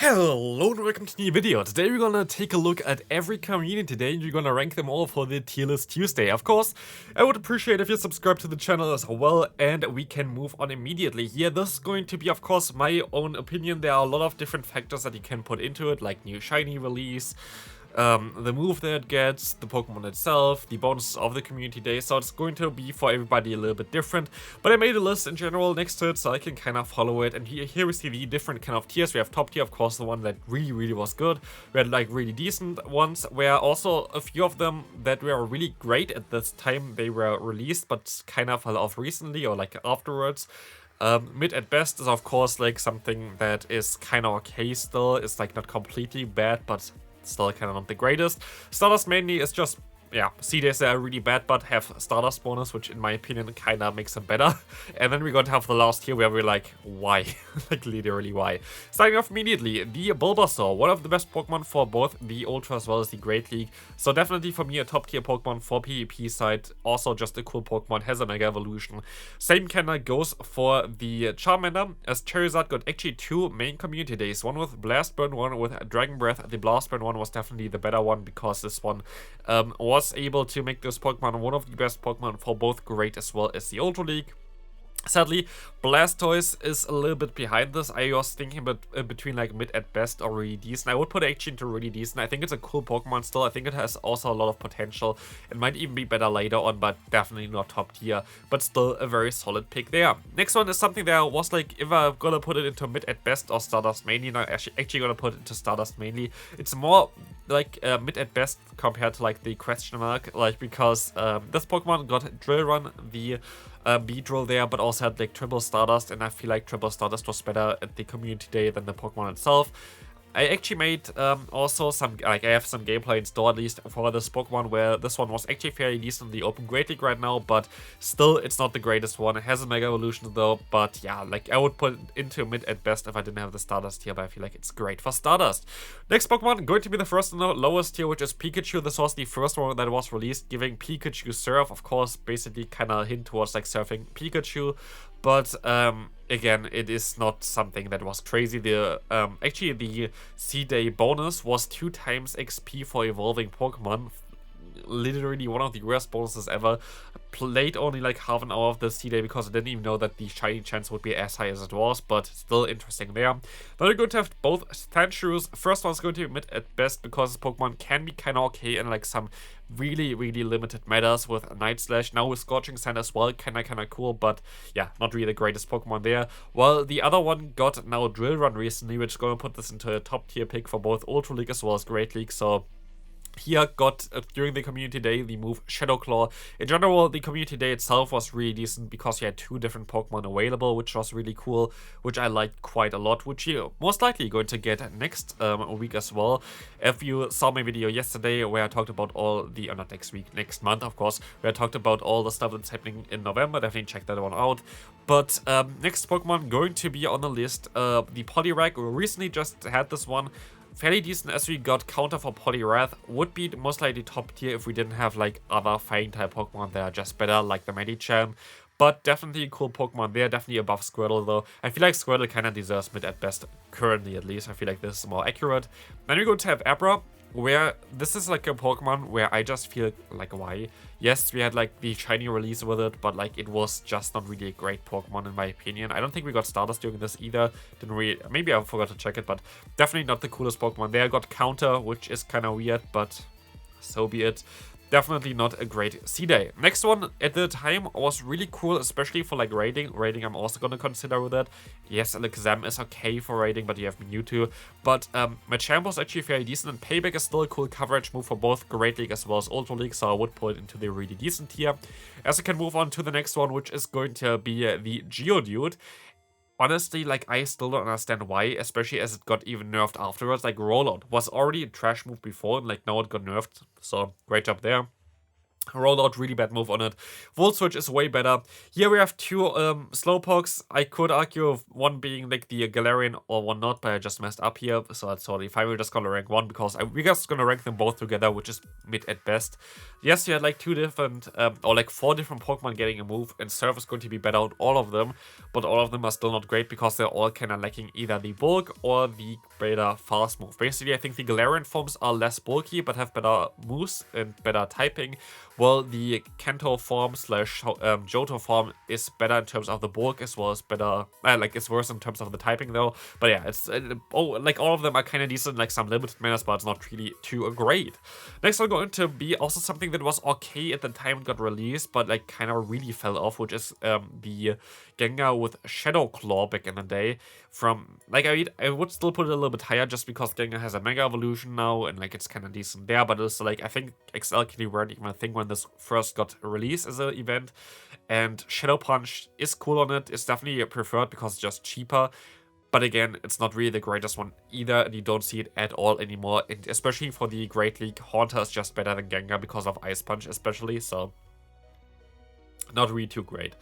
Hello and welcome to the new video. Today we're gonna take a look at every community today and we're gonna rank them all for the tier list Tuesday. Of course, I would appreciate if you subscribe to the channel as well, and we can move on immediately here. This is going to be, of course, my own opinion. There are a lot of different factors that you can put into it, like new shiny release, the move that it gets, the Pokemon itself, the bonuses of the community day, so it's going to be for everybody a little bit different. But I made a list in general next to it so I can kind of follow it, and here we see the different kind of tiers. We have top tier, of course, the one that really was good. We had like really decent ones, where also a few of them that were really great at this time they were released, but kind of fell off recently or like afterwards. Mid at best is of course like something that is kind of okay still. It's like not completely bad, but still kind of not the greatest. Stardust mainly is just, yeah, C-Days are really bad, but have Stardust bonus, which in my opinion kind of makes them better. And then we're going to have the last tier where we're like, why? Like literally why? Starting off immediately, the Bulbasaur, one of the best Pokemon for both the Ultra as well as the Great League. So definitely for me a top tier Pokemon for PvP side. Also just a cool Pokemon, has a Mega Evolution. Same kinda goes for the Charmander, as Charizard got actually two main community days. One with Blast Burn, one with Dragon Breath. The Blast Burn one was definitely the better one because this one was able to make this Pokemon one of the best Pokemon for both Great as well as the Ultra League. Sadly, Blastoise is a little bit behind this. I was thinking between like mid at best or really decent. I would put it actually into really decent. I think it's a cool Pokemon still. I think it has also a lot of potential. It might even be better later on, but definitely not top tier. But still a very solid pick there. Next one is something that I was like, if I'm gonna put it into mid at best or Stardust mainly, now actually gonna put it into Stardust mainly. It's more like mid at best compared to like the question mark, like because this Pokemon got Drill Run, the Beedrill there, but also had like triple Stardust, and I feel like triple Stardust was better at the community day than the Pokemon itself. I actually made also some, like I have some gameplay in store at least for this Pokemon, where this one was actually fairly decent in the Open Great League right now, but still it's not the greatest one. It has a Mega Evolution though, but yeah, like I would put it into mid at best if I didn't have the Stardust here, but I feel like it's great for Stardust. Next Pokemon, going to be the first and the lowest tier, which is Pikachu. This was the first one that was released, giving Pikachu Surf, of course, basically kind of hint towards like surfing Pikachu. But again, it is not something that was crazy. The actually the C-Day bonus was 2 times XP for evolving Pokemon. Literally one of the worst bonuses ever. Played only like half an hour of the C-Day because I didn't even know that the shiny chance would be as high as it was, but still interesting there. Then we're going to have both Tancheroos. First one's going to be mid at best because this Pokemon can be kind of okay in like some really limited matters with Night Slash. Now with Scorching Sand as well, kind of cool, but yeah, not really the greatest Pokemon there. Well, the other one got now Drill Run recently, which is going to put this into a top tier pick for both Ultra League as well as Great League, so here got, during the community day, the move Shadow Claw. In general, the community day itself was really decent because you had 2 different Pokemon available, which was really cool, which I liked quite a lot, which you're most likely going to get next week as well. If you saw my video yesterday where I talked about all the, not next week, next month of course, where I talked about all the stuff that's happening in November, definitely check that one out. But next Pokemon going to be on the list, the Poliwrath. We recently just had this one. Fairly decent as we got counter for Poliwrath. Would be most likely top tier if we didn't have like other fighting type Pokemon that are just better, like the Mediocre. But definitely a cool Pokemon there, definitely above Squirtle though. I feel like Squirtle kind of deserves mid at best, currently at least. I feel like this is more accurate. Then we're going to have Abra, where this is like a Pokemon where I just feel like, why? Yes, we had like the shiny release with it, but like it was just not really a great Pokemon in my opinion. I don't think we got Stardust during this either. Didn't really, maybe I forgot to check it, but definitely not the coolest Pokemon there. Got Counter, which is kind of weird, but so be it. Definitely not a great C-Day. Next one at the time was really cool, especially for like raiding. Raiding I'm also going to consider with it. Yes, Alakazam is okay for raiding, but you have Mewtwo. But Machamp was actually fairly decent, and Payback is still a cool coverage move for both Great League as well as Ultra League, so I would put it into the really decent tier. As I can move on to the next one, which is going to be the Geodude. Honestly, like, I still don't understand why, especially as it got even nerfed afterwards. Like, Rollout was already a trash move before, and like, now it got nerfed, so great job there. rolled out really bad move on it. Volt Switch is way better. Here we have two Slowpokes. I could argue of one being like the Galarian or one not, but I just messed up here, so that's totally fine. We're just gonna rank one because we're just gonna rank them both together, which is mid at best. Yes, you had like two different, or like 4 different Pokemon getting a move, and Surf is going to be better on all of them, but all of them are still not great because they're all kind of lacking either the bulk or the better fast move. Basically, I think the Galarian forms are less bulky, but have better moves and better typing. Well, the Kanto form slash Johto form is better in terms of the bulk as well as better, like it's worse in terms of the typing though. But yeah, it's like all of them are kind of decent, like some limited manners, but it's not really too great. Next one going to be also something that was okay at the time it got released, but like kind of really fell off, which is the Gengar with Shadow Claw back in the day. From like I would still put it a little bit higher just because Gengar has a Mega Evolution now and like it's kind of decent there, but it's like I think XL Kitty weren't even a thing when this first got released as an event, and Shadow Punch is cool on it. It's definitely preferred because it's just cheaper. But again, it's not really the greatest one either, and you don't see it at all anymore. And especially for the Great League, Haunter is just better than Gengar because of Ice Punch especially, so not really too great.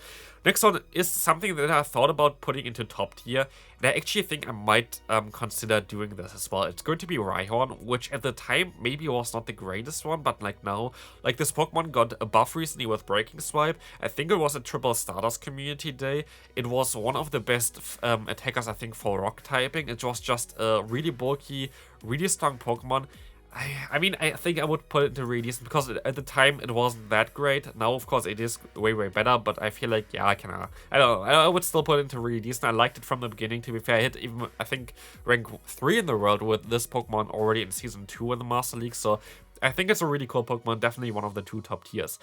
Next one is something that I thought about putting into top tier, and I actually think I might consider doing this as well. It's going to be Rhyhorn, which at the time maybe was not the greatest one, but like now, like this Pokemon got a buff recently with Breaking Swipe. I think it was a Triple Stardust Community Day. It was one of the best attackers, I think, for rock typing. It was just a really bulky, really strong Pokemon. I mean, I think I would put it into really decent because at the time it wasn't that great. Now, of course, it is way, way better, but I feel like, yeah, I don't know, I would still put it into really decent. I liked it from the beginning, to be fair. I hit even, I think, rank 3 in the world with this Pokemon already in Season 2 in the Master League, so I think it's a really cool Pokemon, definitely one of the 2 top tiers.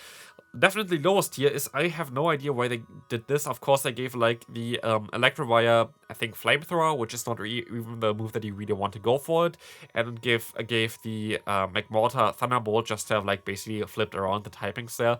Definitely lowest tier is, I have no idea why they did this. Of course, they gave like the Electivire, I think, Flamethrower, which is not even the move that you really want to go for it, and gave the Magmortar Thunderbolt just to have like basically flipped around the typings there.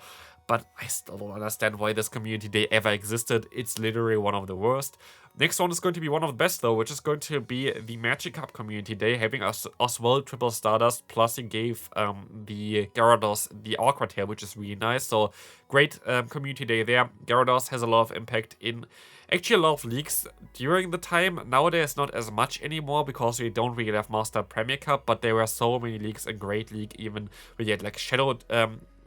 But I still don't understand why this community day ever existed. It's literally one of the worst. Next one is going to be one of the best though, which is going to be the Magic Cup community day, having us as well Triple Stardust, plus he gave the Gyarados the Aqua Tail, which is really nice. So great community day there. Gyarados has a lot of impact in actually a lot of leagues during the time. Nowadays not as much anymore because we don't really have Master Premier Cup, but there were so many leagues in Great League, even we had like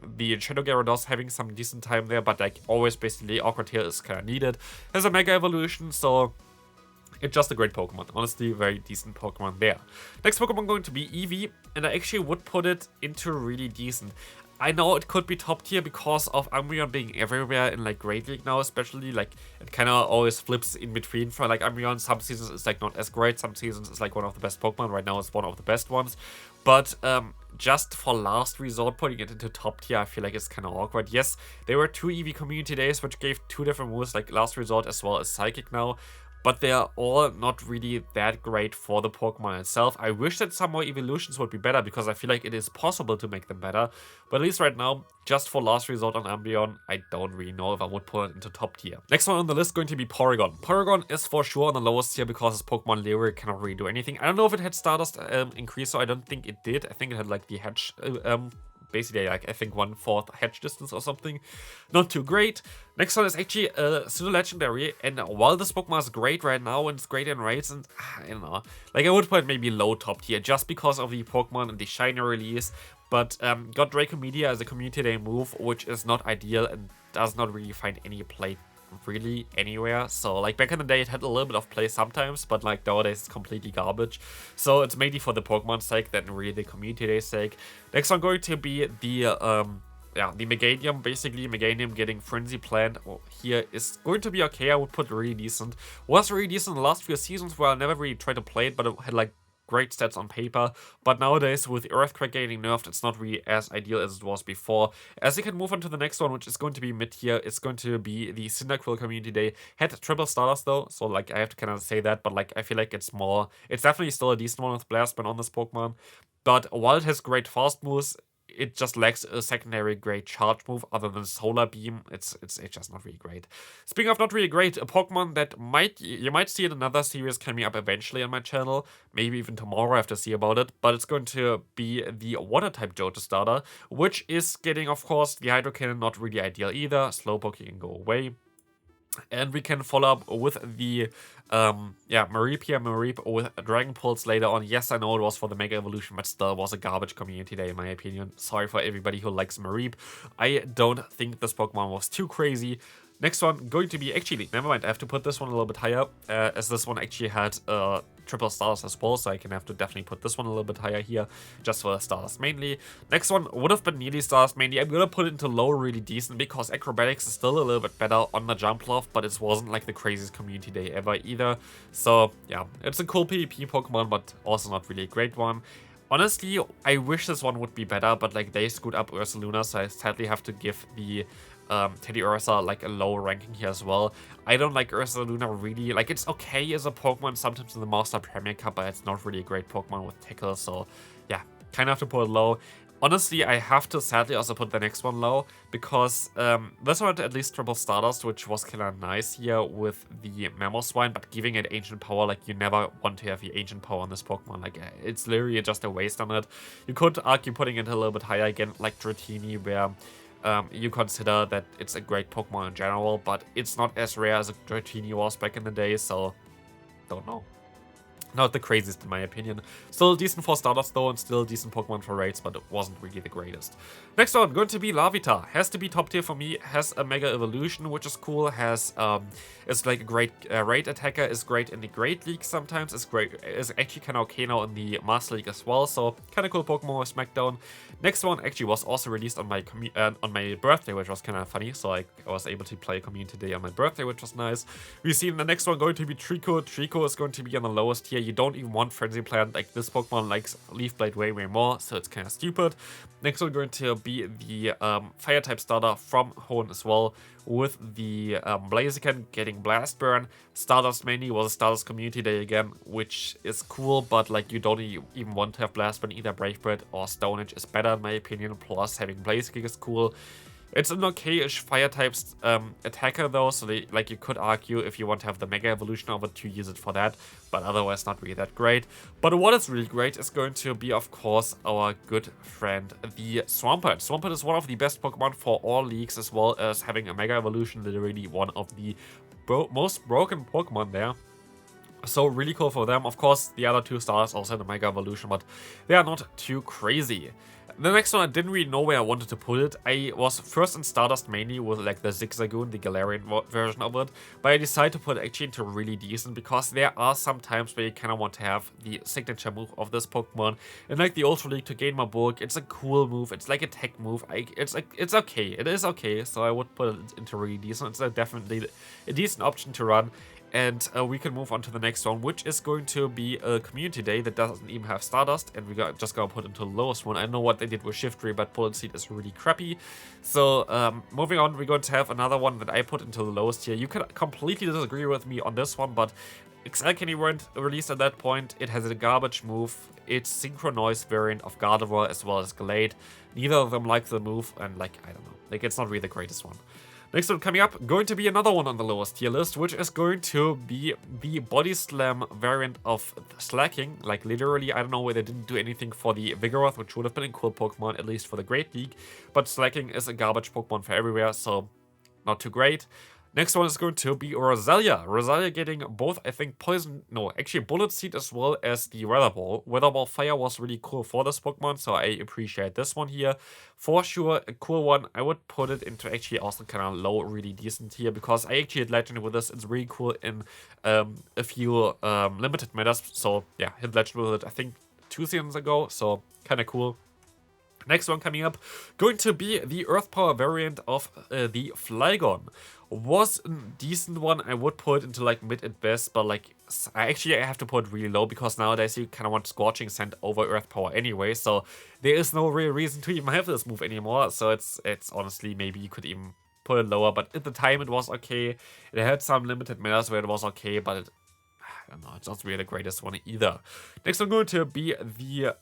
the Shadow Gyarados having some decent time there, but like always basically Aqua Tail is kind of needed. Has a Mega Evolution, so it's just a great Pokemon. Honestly, very decent Pokemon there. Next Pokemon going to be Eevee, and I actually would put it into really decent. I know it could be top tier because of Umbreon being everywhere in like Great League now, especially like it kind of always flips in between for like Umbreon. Some seasons it's like not as great, some seasons it's like one of the best Pokemon. Right now it's one of the best ones, but just for last resort putting it into top tier, I feel like it's kind of awkward. Yes, there were 2 Eevee community days which gave 2 different moves, like last resort as well as Psychic now, but they are all not really that great for the Pokemon itself. I wish that some more evolutions would be better because I feel like it is possible to make them better. But at least right now, just for last resort on Umbreon, I don't really know if I would put it into top tier. Next one on the list going to be Porygon. Porygon is for sure on the lowest tier because its Pokemon Lyric cannot really do anything. I don't know if it had Stardust increase, so I don't think it did. I think it had like the Hedge basically like I think 1/4 hedge distance or something. Not too great. Next one is actually pseudo legendary, and while this Pokemon is great right now and it's great in raids, and I don't know, like I would put it maybe low top tier just because of the Pokemon and the shiny release, but got Draco Media as a community day move, which is not ideal and does not really find any play really anywhere. So like back in the day it had a little bit of play sometimes, but like nowadays it's completely garbage. So it's mainly for the Pokemon sake than really the community day sake. Next one going to be the the Meganium. Basically Meganium getting Frenzy Plant here is going to be okay. I would put really decent. Was really decent in the last few seasons where I never really tried to play it, but it had like great stats on paper, but nowadays with Earthquake getting nerfed, it's not really as ideal as it was before. As you can move on to the next one, which is going to be mid-tier, it's going to be the Cyndaquil community day. Had Triple Stardust though, so like I have to kind of say that, but like I feel like it's definitely still a decent one with Blastman on this Pokemon. But while it has great fast moves, it just lacks a secondary great charge move other than Solar Beam. It's just not really great. Speaking of not really great, a Pokemon that you might see in another series coming up eventually on my channel, maybe even tomorrow, I have to see about it, but it's going to be the Water-type Johto starter, which is getting, of course, the Hydro Cannon, not really ideal either. Slowpoke can go away. And we can follow up with the, Mareep with Dragon Pulse later on. Yes, I know it was for the Mega Evolution, but still was a garbage community day in my opinion. Sorry for everybody who likes Mareep. I don't think this Pokemon was too crazy. Next one, going to be, actually, never mind, I have to put this one a little bit higher, as this one actually had triple Stardust as well, so I can have to definitely put this one a little bit higher here, just for the Stardust mainly. Next one would have been nearly Stardust mainly. I'm gonna put it into low really decent, because Acrobatics is still a little bit better on the jump loft, but it wasn't like the craziest community day ever either. So, yeah, it's a cool PvP Pokemon, but also not really a great one. Honestly, I wish this one would be better, but like they screwed up Ursaluna, so I sadly have to give the Teddiursa like a low ranking here as well. I don't like Ursaluna really. Like, it's okay as a Pokemon sometimes in the Master Premier Cup, but it's not really a great Pokemon with Tickle, so yeah, kind of have to put it low. Honestly, I have to sadly also put the next one low, because this one had at least triple Stardust, which was kind of nice here with the Mamoswine, but giving it Ancient Power, like, you never want to have the Ancient Power on this Pokemon. Like, it's literally just a waste on it. You could argue putting it a little bit higher again, like Dratini, where you consider that it's a great Pokemon in general, but it's not as rare as a Dratini was back in the day, so don't know. Not the craziest in my opinion. Still decent for Stardust though, and still decent Pokemon for raids, but it wasn't really the greatest. Next one, going to be Larvitar. Has to be top tier for me. Has a Mega Evolution, which is cool. Has is like a great raid attacker. Is great in the Great League sometimes. Is actually kind of okay now in the Master League as well. So kind of cool Pokemon with SmackDown. Next one actually was also released on my birthday, which was kind of funny. So I was able to play a community day on my birthday, which was nice. We see the next one going to be Trico. Trico is going to be on the lowest tier. You don't even want Frenzy Plant. Like, this Pokemon likes Leaf Blade way more, so it's kind of stupid. Next one going to be the Fire type starter from Hoenn as well, with the Blaziken getting Blast Burn. Stardust mainly was a Stardust community day again, which is cool, but like, you don't even want to have Blast Burn. Either Brave Bird or Stone Edge is better in my opinion, plus having Blaziken is cool. It's an okay-ish fire-type attacker though, so you could argue if you want to have the Mega Evolution of it to use it for that, but otherwise not really that great. But what is really great is going to be, of course, our good friend, the Swampert. Swampert is one of the best Pokemon for all leagues, as well as having a Mega Evolution, literally one of the most broken Pokemon there. So really cool for them. Of course, the other two stars also had a Mega Evolution, but they are not too crazy. The next one, I didn't really know where I wanted to put it. I was first in Stardust mainly with like the Zigzagoon, the Galarian version of it, but I decided to put it actually into really decent, because there are some times where you kind of want to have the signature move of this Pokemon. And like the Ultra League to gain my book, it's a cool move. It's like a tech move. It's okay. It is okay. So I would put it into really decent. It's definitely a decent option to run. And we can move on to the next one, which is going to be a community day that doesn't even have Stardust, and we just gonna put into the lowest one. I know what they did with Shiftry, but Bullet Seed is really crappy. So moving on, we're going to have another one that I put into the lowest here. You can completely disagree with me on this one, but Xalcany weren't released at that point. It has a garbage move. It's Synchronoise variant of Gardevoir as well as Gallade. Neither of them like the move, and like, I don't know, like, it's not really the greatest one. Next one coming up, going to be another one on the lowest tier list, which is going to be the Body Slam variant of Slacking. Like, literally, I don't know why they didn't do anything for the Vigoroth, which would have been a cool Pokemon, at least for the Great League. But Slacking is a garbage Pokemon for everywhere, so not too great. Next one is going to be Rosalia. Rosalia getting both, I think, Bullet Seed as well as the Weather Ball. Weather Ball Fire was really cool for this Pokemon, so I appreciate this one here. For sure, a cool one. I would put it into actually also kind of low, really decent here, because I actually hit Legend with this. It's really cool in a few limited metas. So yeah, hit Legend with it, I think, 2 seasons ago, so kind of cool. Next one coming up, going to be the Earth Power variant of the Flygon. Was a decent one. I would put it into like mid at best, but like I have to put it really low, because nowadays you kind of want Scorching Sand over Earth Power anyway, so there is no real reason to even have this move anymore. So it's honestly, maybe you could even put it lower, but at the time it was okay. It had some limited metas where it was okay, but I don't know, it's not really the greatest one either. Next I'm going to be the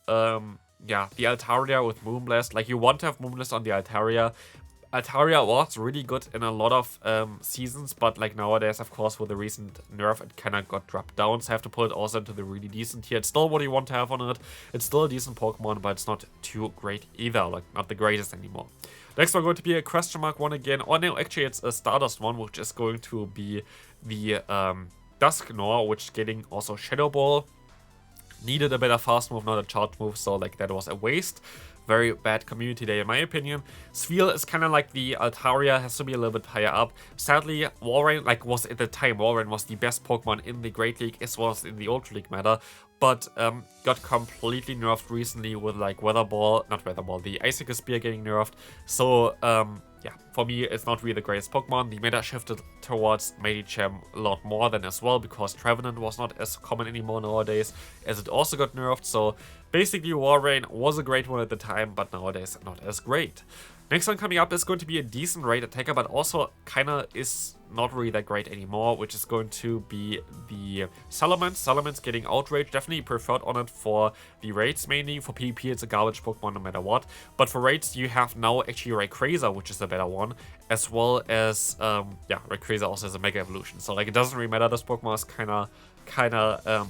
yeah, the Altaria with Moonblast. Like, you want to have Moonblast on the Altaria. Altaria was really good in a lot of seasons, but like nowadays, of course, with the recent nerf, it kind of got dropped down, so I have to put it also into the really decent tier. It's still what you want to have on it. It's still a decent Pokemon, but it's not too great either, like not the greatest anymore. Next one going to be a question mark one again. Oh no, actually it's a Stardust one, which is going to be the Dusknoir, which is getting also Shadow Ball. Needed a better fast move, not a charge move, so like that was a waste. Very bad community day in my opinion. Sphere is kind of like the Altaria, has to be a little bit higher up. Sadly, Walrein, like, was at the time, Walrein was the best Pokemon in the Great League as well as in the Ultra League meta, but got completely nerfed recently with like the Icicle Spear getting nerfed. So yeah, for me, it's not really the greatest Pokemon. The meta shifted towards Mediocre a lot more than as well, because Trevenant was not as common anymore nowadays, as it also got nerfed. So basically, Walrein was a great one at the time, but nowadays not as great. Next one coming up is going to be a decent raid attacker, but also kinda is not really that great anymore, which is going to be the Salamence. Salamence getting Outrage, definitely preferred on it for the raids mainly. For PvP, it's a garbage Pokemon no matter what. But for raids, you have now actually Rayquaza, which is the better one, as well as, yeah, Rayquaza also has a Mega Evolution. So, like, it doesn't really matter, this Pokemon is kinda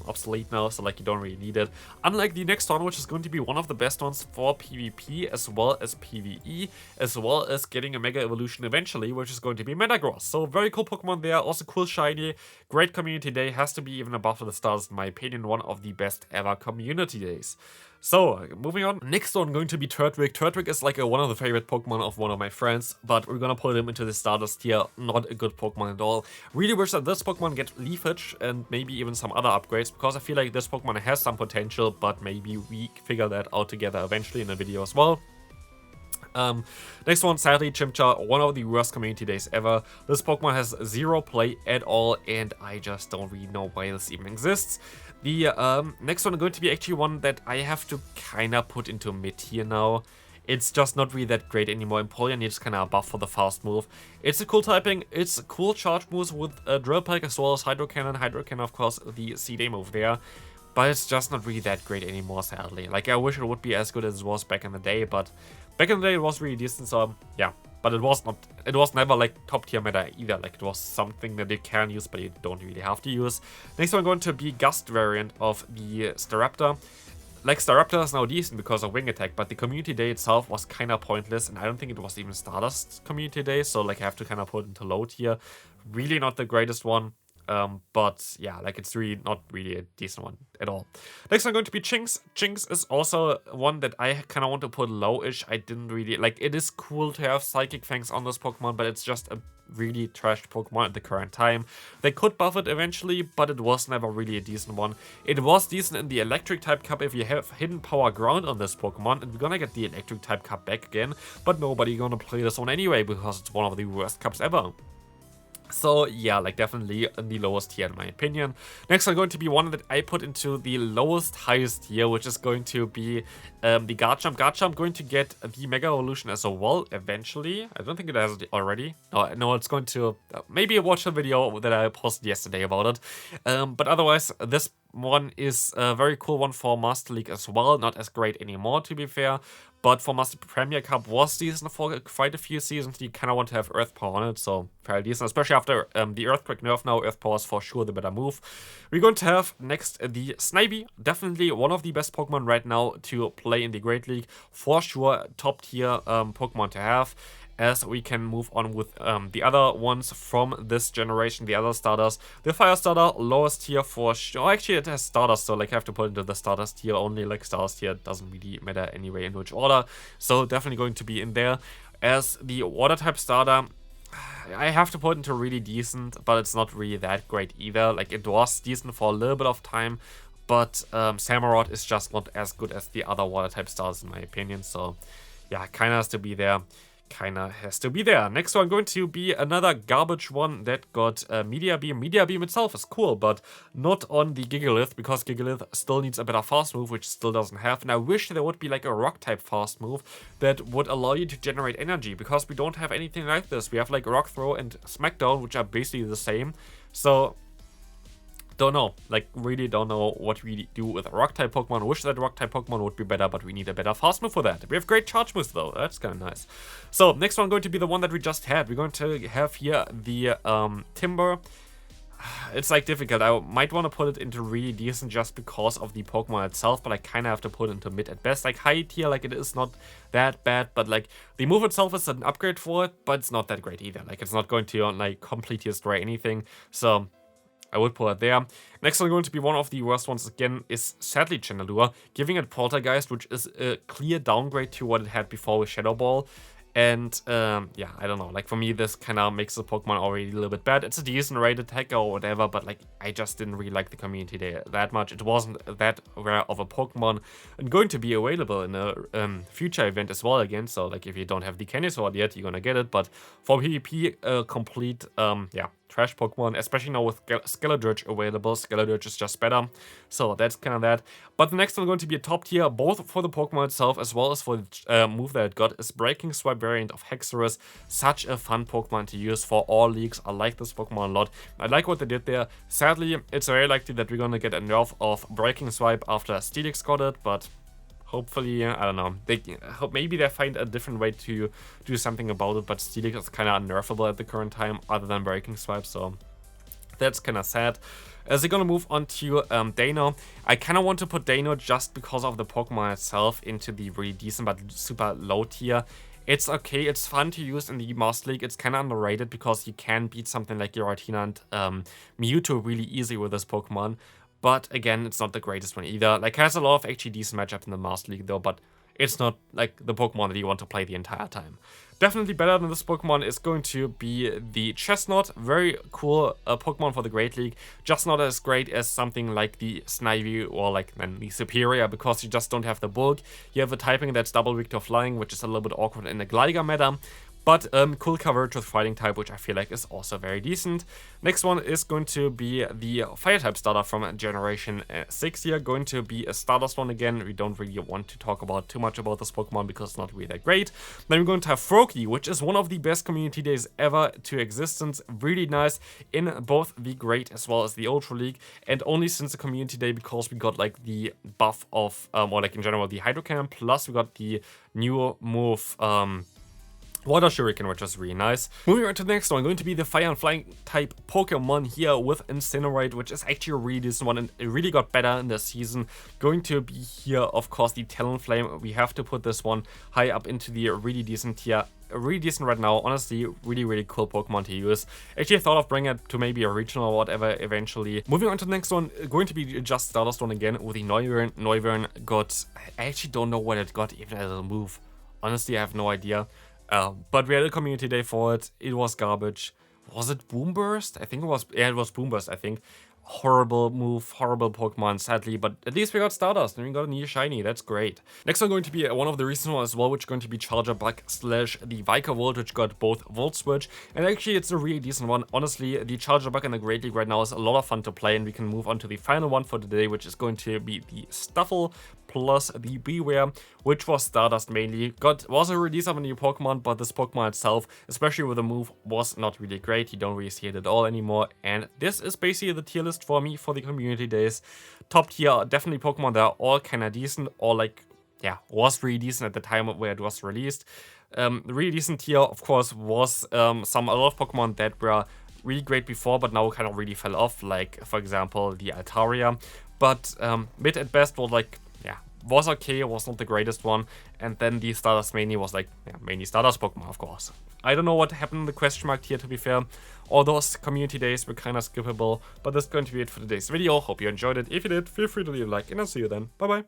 obsolete now, so like you don't really need it. Unlike the next one, which is going to be one of the best ones for PvP as well as PvE, as well as getting a Mega Evolution eventually, which is going to be Metagross. So very cool Pokemon there, also cool shiny, great community day, has to be even above the stars in my opinion, one of the best ever community days. So, moving on. Next one going to be Turtwig. Turtwig is like one of the favorite Pokemon of one of my friends, but we're gonna put him into the Stardust tier. Not a good Pokemon at all. Really wish that this Pokemon get Leafage and maybe even some other upgrades, because I feel like this Pokemon has some potential, but maybe we figure that out together eventually in a video as well. Next one, sadly, Chimchar, one of the worst community days ever. This Pokemon has zero play at all, and I just don't really know why this even exists. The next one is going to be actually one that I have to kind of put into mid here now. It's just not really that great anymore. Empoleon needs kind of a buff for the fast move. It's a cool typing, it's cool charge moves with Drill Peck as well as Hydro Cannon. Hydro Cannon, of course, the CD move there. But it's just not really that great anymore, sadly. Like, I wish it would be as good as it was back in the day, but back in the day it was really decent, so yeah. But it was never like top tier meta either. Like, it was something that you can use, but you don't really have to use. Next one going to be Gust variant of the Staraptor. Like, Staraptor is now decent because of Wing Attack, but the community day itself was kind of pointless, and I don't think it was even Stardust community day, so like I have to kind of put it into low tier. Really not the greatest one. But yeah, like, it's really not really a decent one at all. Next one going to be Chinks. Chinks is also one that I kind of want to put low-ish. I didn't really, like, it is cool to have Psychic Fangs on this Pokemon, but it's just a really trashed Pokemon at the current time. They could buff it eventually, but it was never really a decent one. It was decent in the Electric type Cup if you have Hidden Power Ground on this Pokemon, and we're gonna get the Electric type Cup back again, but nobody gonna play this one anyway because it's one of the worst cups ever. So yeah, like, definitely in the lowest tier in my opinion. Next one going to be one that I put into the lowest highest tier, which is going to be the Garchomp. Garchomp going to get the Mega Evolution as well eventually. I don't think it has it already. No, it's going to maybe watch a video that I posted yesterday about it. But otherwise, this one is a very cool one for Master League as well. Not as great anymore, to be fair. But for Master Premier Cup was decent for quite a few seasons. You kind of want to have Earth Power on it, so fairly decent. Especially after the Earthquake nerf now, Earth Power is for sure the better move. We're going to have next the Snivy. Definitely one of the best Pokemon right now to play in the Great League. For sure, top tier Pokemon to have. As we can move on with the other ones from this generation, the other starters. The Fire Starter, lowest tier for sure. Oh, actually, it has Stardust, so like I have to put into the Stardust tier only. Like, Stardust tier doesn't really matter anyway in which order. So definitely going to be in there. As the Water type starter, I have to put into really decent, but it's not really that great either. Like, it was decent for a little bit of time, but Samurott is just not as good as the other Water type starters in my opinion. So yeah, kind of has to be there. Next one going to be another garbage one that got Media Beam. Media Beam itself is cool, but not on the Gigalith, because Gigalith still needs a better fast move, which still doesn't have. And I wish there would be like a rock type fast move that would allow you to generate energy, because we don't have anything like this. We have like Rock Throw and Smackdown, which are basically the same. So don't know, like really don't know what we do with a rock type Pokemon. Wish that rock type Pokemon would be better, but we need a better fast move for that. We have great charge moves though, that's kind of nice. So next one going to be the one that we just had. We're going to have here the Timber. It's like difficult. I might want to put it into really decent just because of the Pokemon itself, but I kind of have to put it into mid at best. Like high tier, like it is not that bad, but like the move itself is an upgrade for it, but it's not that great either. Like it's not going to like completely destroy anything. So I would put it there. Next one going to be one of the worst ones again is sadly Chandelure, giving it Poltergeist, which is a clear downgrade to what it had before with Shadow Ball. And yeah, I don't know, like for me this kind of makes the Pokemon already a little bit bad. It's a decent raid attacker or whatever, but like I just didn't really like the community day that much. It wasn't that rare of a Pokemon and going to be available in a future event as well again. So like if you don't have the Candy Sword yet, you're gonna get it. But for PvP, complete yeah, trash Pokemon, especially now with Skeledirge available. Skeledirge is just better, so that's kind of that. But the next one going to be a top tier, both for the Pokemon itself as well as for the move that it got, is Breaking Swipe variant of Hexorus. Such a fun Pokemon to use for all leagues. I like this Pokemon a lot. I like what they did there. Sadly, it's very likely that we're gonna get a nerf of Breaking Swipe after Steelix got it, but hopefully, I don't know, they hope maybe they find a different way to do something about it, but Steelix is kind of unnerfable at the current time other than Breaking Swipe, so that's kind of sad. As we're gonna move on to Dano, I kind of want to put Dano just because of the Pokemon itself into the really decent but super low tier. It's okay, it's fun to use in the Master League. It's kind of underrated because you can beat something like Giratina and Mewtwo really easy with this Pokemon. But again, it's not the greatest one either. Like, it has a lot of actually decent matchups in the Master League though, but it's not like the Pokemon that you want to play the entire time. Definitely better than this Pokemon is going to be the Chestnut. Very cool Pokemon for the Great League. Just not as great as something like the Snivy or like the Superior, because you just don't have the bulk. You have a typing that's double weak to flying, which is a little bit awkward in the Gligar meta. But cool coverage with fighting type, which I feel like is also very decent. Next one is going to be the fire type starter from Generation 6 here. Going to be a Stardust one again. We don't really want to talk about too much about this Pokemon because it's not really that great. Then we're going to have Froakie, which is one of the best community days ever to existence. Really nice in both the Great as well as the Ultra League. And only since the community day, because we got like the buff of, or like in general, the Hydro Cannon, plus we got the new move, Water Shuriken, which is really nice. Moving on to the next one, going to be the Fire and Flying type Pokemon here with Incinerate, which is actually a really decent one and it really got better in this season. Going to be here, of course, the Talonflame. We have to put this one high up into the really decent tier. Really decent right now, honestly, really cool Pokemon to use. Actually, I thought of bringing it to maybe a regional or whatever eventually. Moving on to the next one, going to be just Stardust one again with the Noivern. Noivern got, I actually don't know what it got even as a move. Honestly, I have no idea. But we had a community day for it. It was garbage. Was it Boomburst? I think it was. Yeah, it was Boomburst, I think. Horrible move, horrible Pokemon, sadly, but at least we got Stardust and we got a new shiny. That's great. Next one going to be one of the recent ones as well, which is going to be Charger Bug / the Vikavolt, which got both Volt Switch, and actually it's a really decent one. Honestly, the Charger Bug in the Great League right now is a lot of fun to play, and we can move on to the final one for today, which is going to be the Stuffle plus the Beware, which was Stardust mainly. Was a release of a new Pokemon, but this Pokemon itself, especially with the move, was not really great. You don't really see it at all anymore, and this is basically the tier list for me for the community days. Top tier, definitely Pokemon that are all kind of decent, or like, yeah, was really decent at the time where it was released. The really decent tier, of course, was a lot of Pokemon that were really great before, but now kind of really fell off, like, for example, the Altaria. But mid at best was like, yeah, was okay, was not the greatest one. And then the Stardust mainly was like, yeah, mainly Stardust Pokemon, of course. I don't know what happened in the question mark tier, to be fair. All those community days were kind of skippable, but that's going to be it for today's video. Hope you enjoyed it. If you did, feel free to leave a like, and I'll see you then. Bye bye.